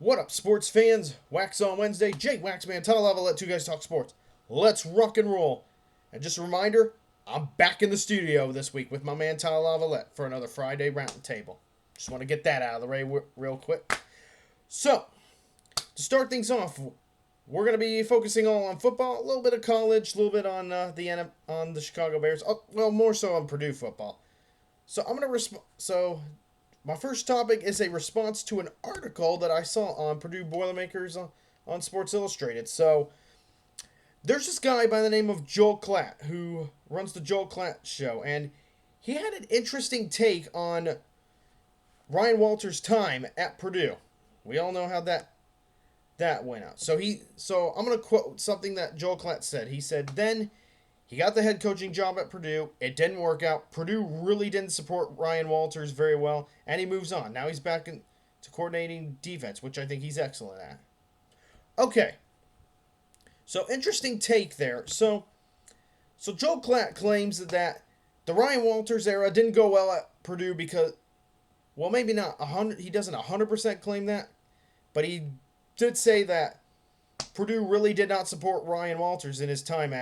What up, sports fans? Waxon Wednesday, Jake Waxman, Tyler Lava, let two guys talk sports. Let's rock and roll. And just a reminder, I'm back in the studio this week with my man Tyler Lavalette for another Friday round table. Just want to get that out of the way real quick. So, to start things off, we're going to be focusing all on football, a little bit of college, a little bit on the Chicago Bears. Well, more so on Purdue football. So I'm going to my first topic is a response to an article that I saw on Purdue Boilermakers on Sports Illustrated. So there's this guy by the name of Joel Klatt who runs the Joel Klatt Show, and he had an interesting take on Ryan Walters' time at Purdue. We all know how that went out. So I'm going to quote something that Joel Klatt said. He said, "Then he got the head coaching job at Purdue. It didn't work out. Purdue really didn't support Ryan Walters very well, and he moves on. Now he's back to coordinating defense, which I think he's excellent at." Okay. So interesting take there. So Joel Klatt claims that the Ryan Walters era didn't go well at Purdue because, well, maybe not 100. He doesn't 100% claim that, but he did say that Purdue really did not support Ryan Walters in his time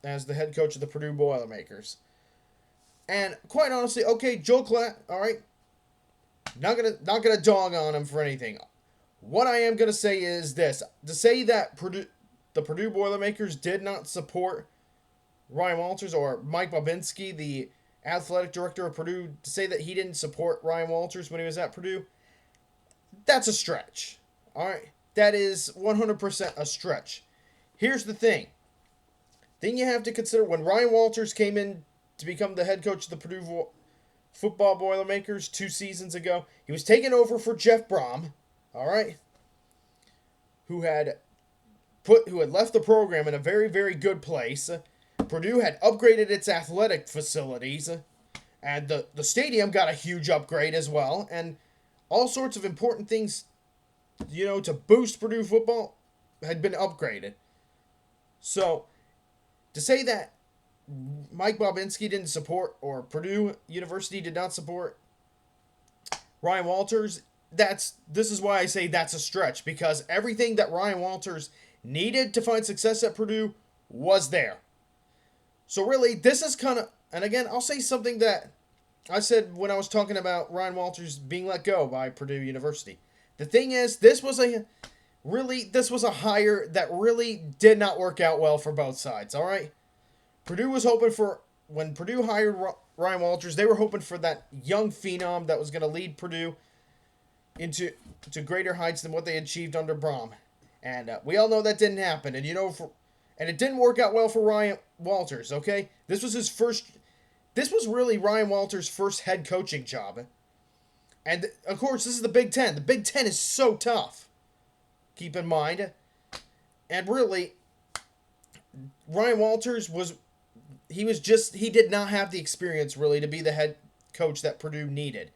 as the head coach of the Purdue Boilermakers. And quite honestly, okay, Joel Klatt, all right, not gonna dog on him for anything. What I am gonna say is this: to say that the Purdue Boilermakers did not support Ryan Walters, or Mike Bobinski, the athletic director of Purdue, to say that he didn't support Ryan Walters when he was at Purdue, that's a stretch. All right, that is 100% a stretch. Here's the thing. Then you have to consider when Ryan Walters came in to become the head coach of the Purdue football Boilermakers 2 seasons ago, he was taking over for Jeff Brom, all right, who had left the program in a very, very good place. Purdue had upgraded its athletic facilities, and the stadium got a huge upgrade as well, and all sorts of important things, to boost Purdue football had been upgraded. So to say that Mike Bobinski didn't support, or Purdue University did not support Ryan Walters, this is why I say that's a stretch, because everything that Ryan Walters needed to find success at Purdue was there. So really, this is kind of, and again, I'll say something that I said when I was talking about Ryan Walters being let go by Purdue University. The thing is, this was a hire that really did not work out well for both sides, all right? Purdue was hoping for, when Purdue hired Ryan Walters, they were hoping for that young phenom that was going to lead Purdue into greater heights than what they achieved under Brom. And we all know that didn't happen. And, and it didn't work out well for Ryan Walters, okay? This was really Ryan Walters' first head coaching job. And, of course, this is the Big Ten. The Big Ten is so tough. Keep in mind. And really, Ryan Walters he did not have the experience really to be the head coach that Purdue needed.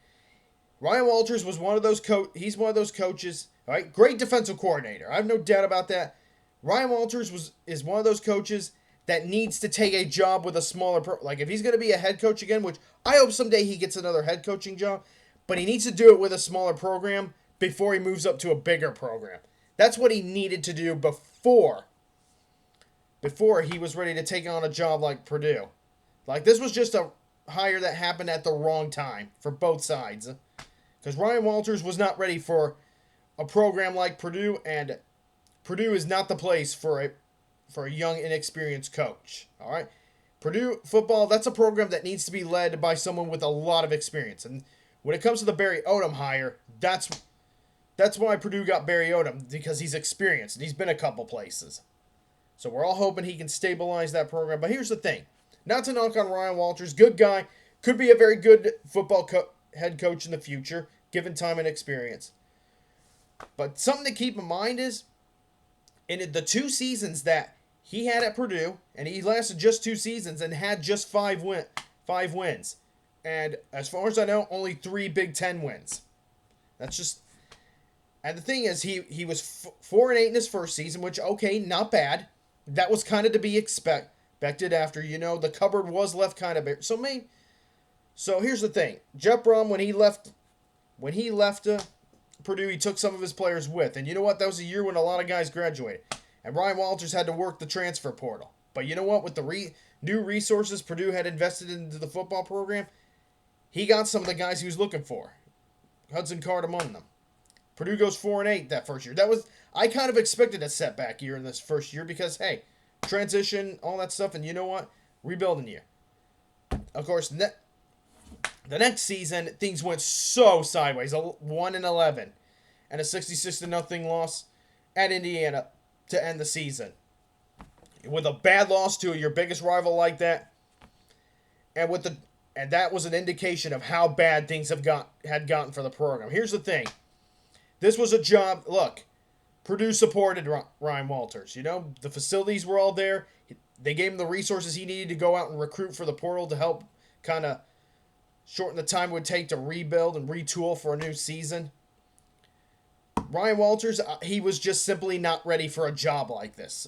Ryan Walters was one of those he's one of those coaches, all right? Great defensive coordinator. I have no doubt about that. Ryan Walters is one of those coaches that needs to take a job with a smaller like if he's going to be a head coach again, which I hope someday he gets another head coaching job, but he needs to do it with a smaller program before he moves up to a bigger program. That's what he needed to do before he was ready to take on a job like Purdue. Like, this was just a hire that happened at the wrong time for both sides. Because Ryan Walters was not ready for a program like Purdue, and Purdue is not the place for a young, inexperienced coach. All right? Purdue football, that's a program that needs to be led by someone with a lot of experience. And when it comes to the Barry Odom hire, that's why Purdue got Barry Odom, because he's experienced, and he's been a couple places. So we're all hoping he can stabilize that program. But here's the thing. Not to knock on Ryan Walters. Good guy. Could be a very good football head coach in the future, given time and experience. But something to keep in mind is, in the 2 seasons that he had at Purdue, and he lasted just 2 seasons and had just 5 wins. And as far as I know, only 3 Big Ten wins. That's just... And the thing is, he was 4-8 in his first season, which, okay, not bad. That was kind of to be expected after, the cupboard was left kind of bare. So here's the thing. Jeff Brom, when he left Purdue, he took some of his players with. And you know what? That was a year when a lot of guys graduated. And Ryan Walters had to work the transfer portal. But you know what? With the new resources Purdue had invested into the football program, he got some of the guys he was looking for. Hudson Card among them. Purdue goes 4-8 that first year. I kind of expected a setback year in this first year because, hey, transition, all that stuff, and you know what? Rebuilding year. Of course, the next season, things went so sideways. 1-11 and a 66-0 loss at Indiana to end the season. With a bad loss to your biggest rival like that, and that was an indication of how bad things had gotten for the program. Here's the thing. This was a job. Look, Purdue supported Ryan Walters. You know, the facilities were all there. They gave him the resources he needed to go out and recruit for the portal to help kind of shorten the time it would take to rebuild and retool for a new season. Ryan Walters, he was just simply not ready for a job like this.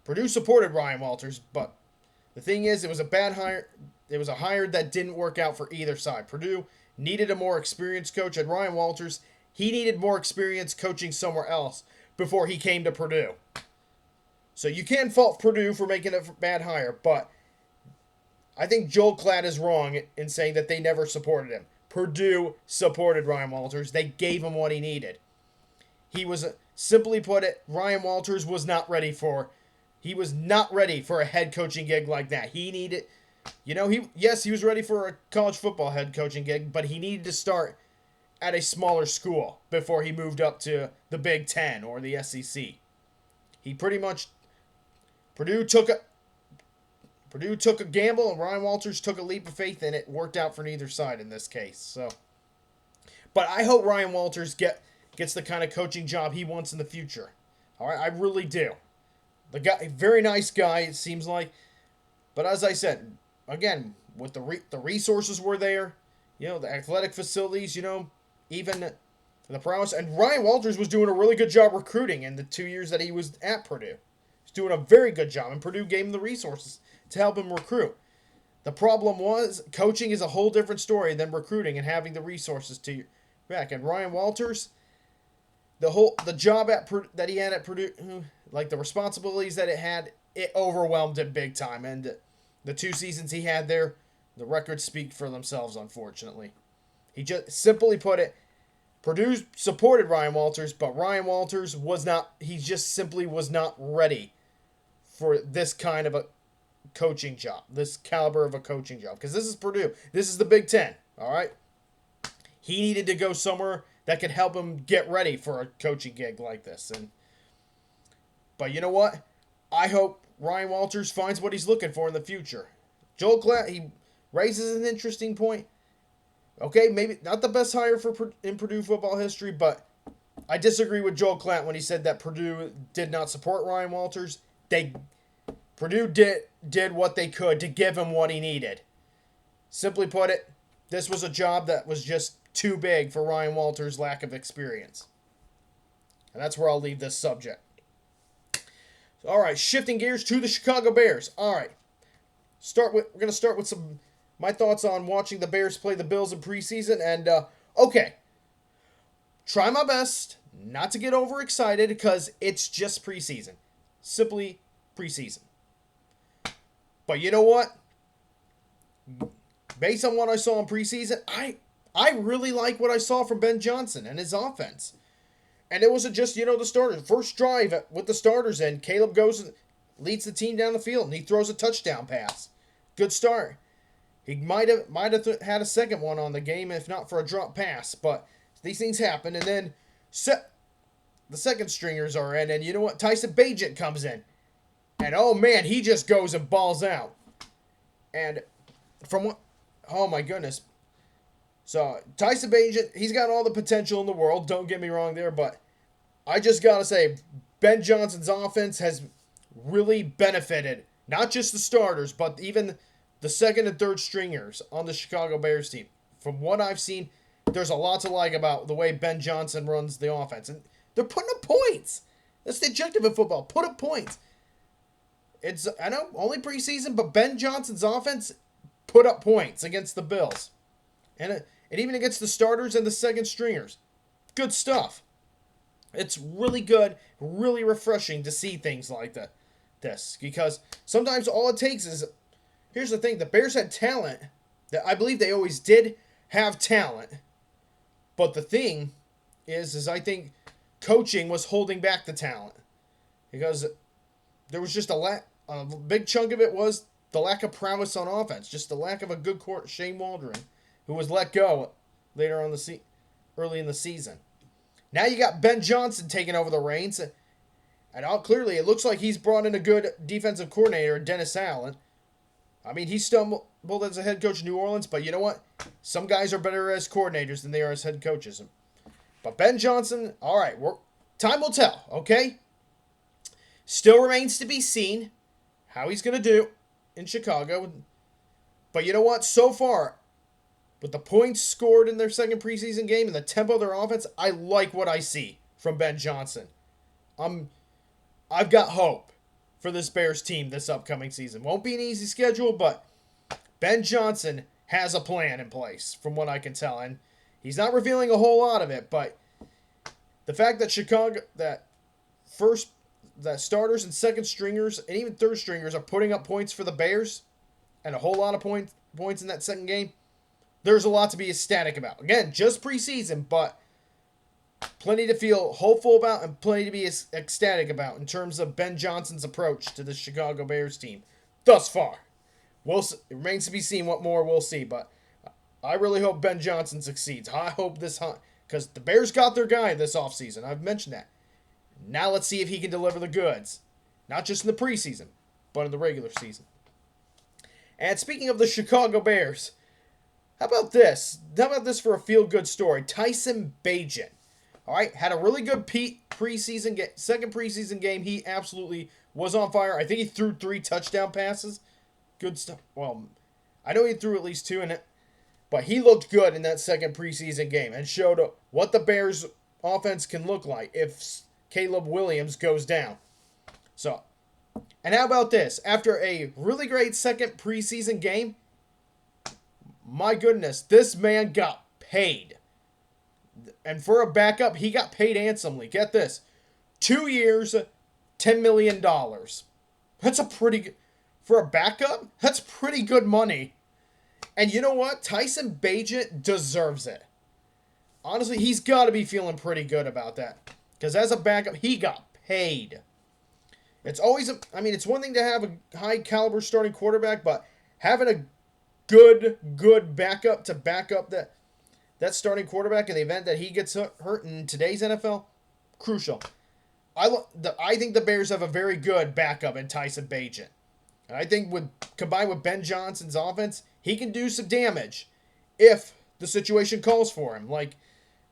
Purdue supported Ryan Walters, but the thing is, it was a bad hire. It was a hire that didn't work out for either side. Purdue needed a more experienced coach, and Ryan Walters, he needed more experience coaching somewhere else before he came to Purdue. So you can't fault Purdue for making a bad hire, but I think Joel Klatt is wrong in saying that they never supported him. Purdue supported Ryan Walters. They gave him what he needed. Simply put it, Ryan Walters was not ready for a head coaching gig like that. He needed, he was ready for a college football head coaching gig, but he needed to start at a smaller school before he moved up to the Big Ten or the SEC. Purdue took a gamble, and Ryan Walters took a leap of faith, and it worked out for neither side in this case. So, but I hope Ryan Walters gets the kind of coaching job he wants in the future. All right, I really do. The guy, very nice guy, it seems like. But as I said, again, with the resources were there, the athletic facilities, even the prowess. And Ryan Walters was doing a really good job recruiting in the 2 years that he was at Purdue. He's doing a very good job, and Purdue gave him the resources to help him recruit. The problem was, coaching is a whole different story than recruiting and having the resources to your back. And Ryan Walters, the job that he had at Purdue, like the responsibilities that it overwhelmed him big time. And the 2 seasons he had there, the records speak for themselves, unfortunately. He just, simply put it, Purdue supported Ryan Walters, but Ryan Walters simply was not ready for this kind of a coaching job, this caliber of a coaching job. Because this is Purdue. This is the Big Ten, all right? He needed to go somewhere that could help him get ready for a coaching gig like this. But you know what? I hope Ryan Walters finds what he's looking for in the future. Joel Klatt, he raises an interesting point. Okay, maybe not the best hire in Purdue football history, but I disagree with Joel Klatt when he said that Purdue did not support Ryan Walters. Purdue did what they could to give him what he needed. Simply put it, this was a job that was just too big for Ryan Walters' lack of experience. And that's where I'll leave this subject. All right, shifting gears to the Chicago Bears. All right, we're going to start with my thoughts on watching the Bears play the Bills in preseason. And, okay, try my best not to get overexcited because it's just preseason. Simply preseason. But you know what? Based on what I saw in preseason, I really like what I saw from Ben Johnson and his offense. And it wasn't just, the starters. First drive with the starters in, Caleb goes and leads the team down the field, and he throws a touchdown pass. Good start. He might have had a second one on the game, if not for a drop pass. But these things happen. And then the second stringers are in, and you know what? Tyson Bagent comes in. And, oh, man, he just goes and balls out. And oh, my goodness. So, Tyson Bagent, he's got all the potential in the world. Don't get me wrong there. But I just got to say, Ben Johnson's offense has really benefited. Not just the starters, but even the second and third stringers on the Chicago Bears team. From what I've seen, there's a lot to like about the way Ben Johnson runs the offense. And they're putting up points. That's the objective of football. Put up points. I know, only preseason, but Ben Johnson's offense put up points against the Bills. And even against the starters and the second stringers. Good stuff. It's really good, really refreshing to see things like that. This because sometimes all it takes is, here's the thing: the Bears had talent. That I believe they always did have talent, but the thing is I think coaching was holding back the talent because there was just a big chunk of it was the lack of prowess on offense, just the lack of a good court. Shane Waldron, who was let go later on early in the season. Now you got Ben Johnson taking over the reins, and clearly it looks like he's brought in a good defensive coordinator, Dennis Allen. I mean, he stumbled as a head coach in New Orleans, but you know what? Some guys are better as coordinators than they are as head coaches. But Ben Johnson, all right, time will tell, okay? Still remains to be seen how he's going to do in Chicago. But you know what? So far, with the points scored in their second preseason game and the tempo of their offense, I like what I see from Ben Johnson. I've got hope for this Bears team this upcoming season. Won't be an easy schedule, but Ben Johnson has a plan in place from what I can tell. And he's not revealing a whole lot of it, but the fact that that starters and second stringers and even third stringers are putting up points for the Bears and a whole lot of points in that second game, there's a lot to be ecstatic about. Again, just preseason, but plenty to feel hopeful about and plenty to be ecstatic about in terms of Ben Johnson's approach to the Chicago Bears team thus far. It remains to be seen what more we'll see, but I really hope Ben Johnson succeeds. I hope because the Bears got their guy this offseason. I've mentioned that. Now let's see if he can deliver the goods. Not just in the preseason, but in the regular season. And speaking of the Chicago Bears, how about this? How about this for a feel-good story? Tyson Bagent. All right, had a really good second preseason game. He absolutely was on fire. I think he threw 3 touchdown passes. Good stuff. Well, I know he threw at least 2 in it, but he looked good in that second preseason game and showed what the Bears' offense can look like if Caleb Williams goes down. So, and how about this? After a really great second preseason game, my goodness, this man got paid. And for a backup, he got paid handsomely. Get this. 2 years, $10 million. That's a pretty good... For a backup, that's pretty good money. And you know what? Tyson Bagent deserves it. Honestly, he's got to be feeling pretty good about that. Because as a backup, he got paid. It's always... it's one thing to have a high-caliber starting quarterback, but having a good backup to back up that starting quarterback in the event that he gets hurt in today's NFL, crucial. I think the Bears have a very good backup in Tyson Bagent. And I think combined with Ben Johnson's offense, he can do some damage if the situation calls for him. Like,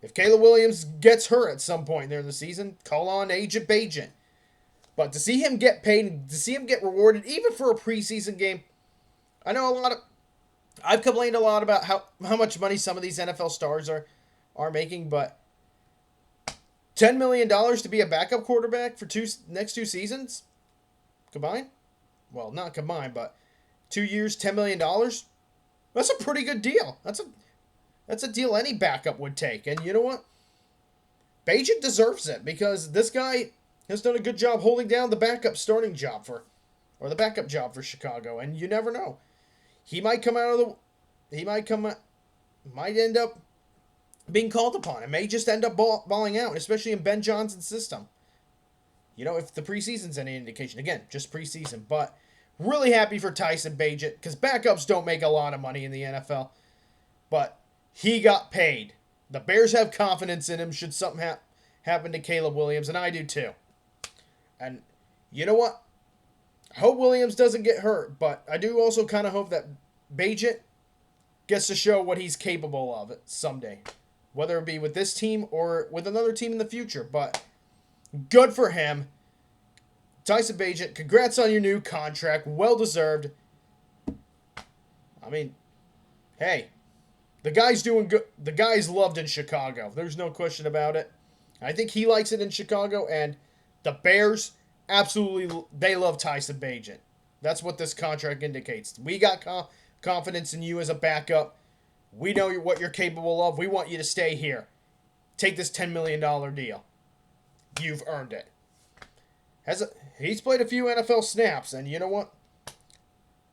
if Caleb Williams gets hurt at some point during the season, call on Agent Bagent. But to see him get paid, and to see him get rewarded, even for a preseason game, I know I've complained a lot about how much money some of these NFL stars are making, but $10 million to be a backup quarterback for next 2 seasons combined? Well, not combined, but 2 years, $10 million? That's a pretty good deal. That's a deal any backup would take. And you know what? Bagent deserves it because this guy has done a good job holding down the backup starting job the backup job for Chicago. And you never know. He might end up being called upon. It may just end up balling out, especially in Ben Johnson's system. You know, if the preseason's any indication. Again, just preseason. But really happy for Tyson Bagent because backups don't make a lot of money in the NFL. But he got paid. The Bears have confidence in him should something happen to Caleb Williams, and I do too. And you know what? I hope Williams doesn't get hurt, but I do also kind of hope that Bagent gets to show what he's capable of someday. Whether it be with this team or with another team in the future. But good for him. Tyson Bagent, congrats on your new contract. Well deserved. Hey, the guy's doing good. The guy's loved in Chicago. There's no question about it. I think he likes it in Chicago, and the Bears, absolutely, they love Tyson Bagent. That's what this contract indicates. We got confidence in you as a backup. We know what you're capable of. We want you to stay here. take this $10 million deal. You've earned it. He's played a few NFL snaps, and you know what?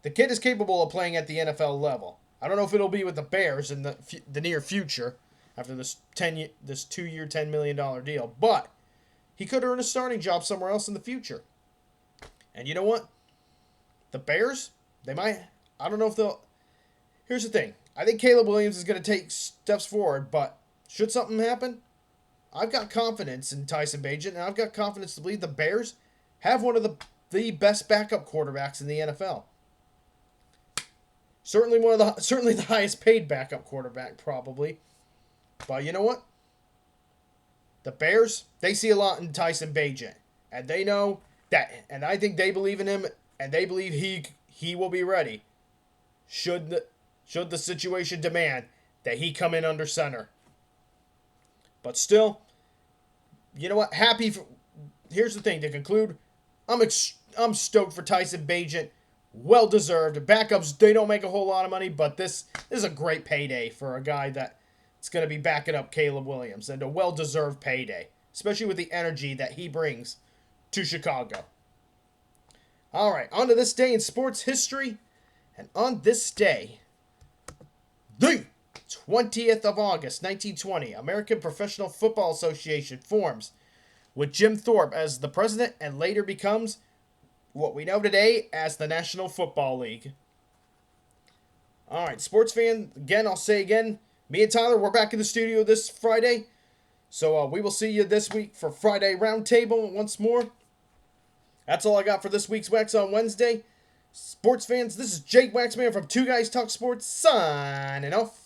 The kid is capable of playing at the NFL level. I don't know if it'll be with the Bears in the near future after this 2-year, $10 million deal, but he could earn a starting job somewhere else in the future. And you know what? The Bears, they might. I don't know if they'll. Here's the thing. I think Caleb Williams is going to take steps forward, but should something happen, I've got confidence in Tyson Bagent, and I've got confidence to believe the Bears have one of the best backup quarterbacks in the NFL. Certainly the highest paid backup quarterback, probably. But you know what? The Bears, they see a lot in Tyson Bagent, and they know that, and I think they believe in him, and they believe he will be ready. Should the situation demand that he come in under center. But still, you know what? Here's the thing to conclude. I'm stoked for Tyson Bagent. Well deserved. Backups, they don't make a whole lot of money, but this is a great payday for a guy that's going to be backing up Caleb Williams, and a well deserved payday, especially with the energy that he brings to Chicago. All right, on to this day in sports history. And on this day, the 20th of August, 1920, American Professional Football Association forms with Jim Thorpe as the president and later becomes what we know today as the National Football League. All right, sports fan, again, I'll say again, me and Tyler, we're back in the studio this Friday. So we will see you this week for Friday Roundtable once more. That's all I got for this week's Waxon Wednesday. Sports fans, this is Jake Waxman from Two Guys Talk Sports, signing off.